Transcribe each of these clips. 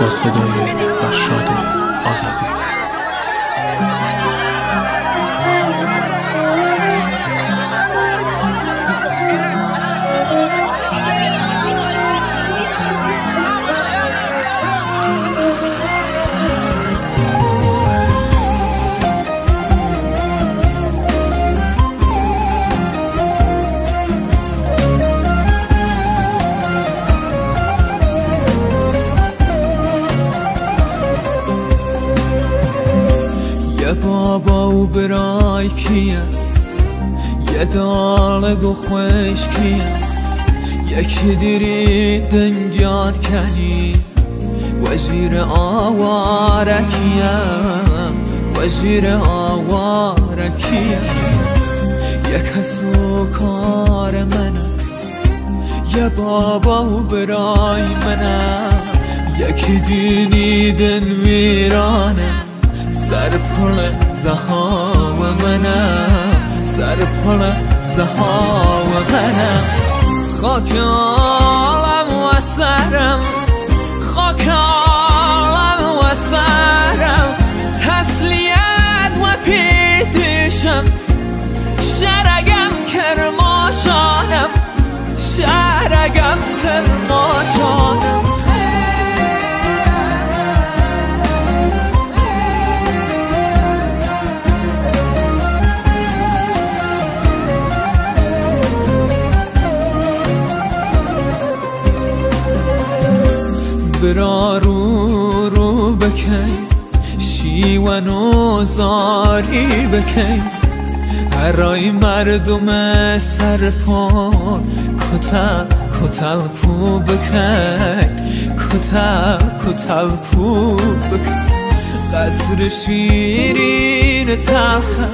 با صدای فرشاد آزادی. بابا و برای کیه یه دالگ و خوش کیه یکی دیری دنجان کنی وزیر آواره کیه وزیر آواره کیه یک کسو کار منه یه بابا و برای منه یکی دینی دن ویرانه سر پل زهاو منه سر پل زهاو منه خاک عالم و سرم خاک عالم و سرم تسلیت و پیتشم شرگم کرماشانم شرگم کرماشانم برا رو بکن شیون و زاری بکن هرای مردم سرپان کتل کو بکن کتل کو بکن قصر شیرین تلخم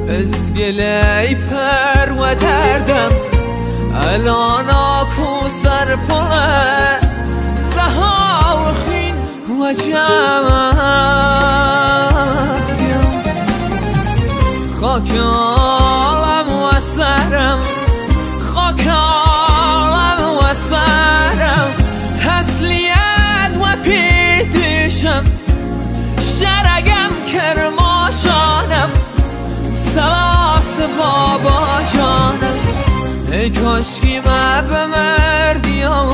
از گلی پر و دردم الان آکو سرپان زهاو خین و جمع خاک عالم و سرم خاک عالم و سرم تسلیت و پیتشم شرگم کرماشانم سلاس بابا جانم ای کاشکی ما بمردیم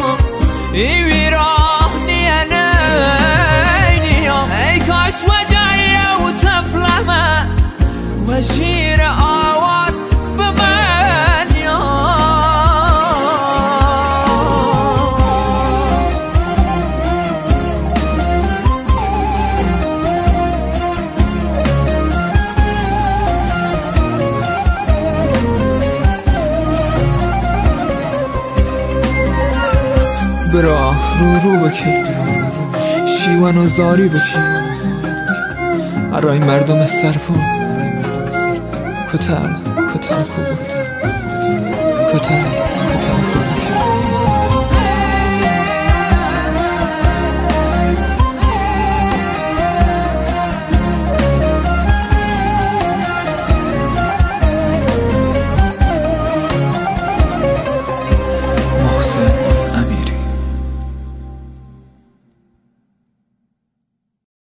ای ویرانیه نینیم ای کاش وجایه و تفلمه وزیر آواد بمنیم برا رو بکن شیون و زاری بکن برای مردم سرپو کتل کو بکن کتل کو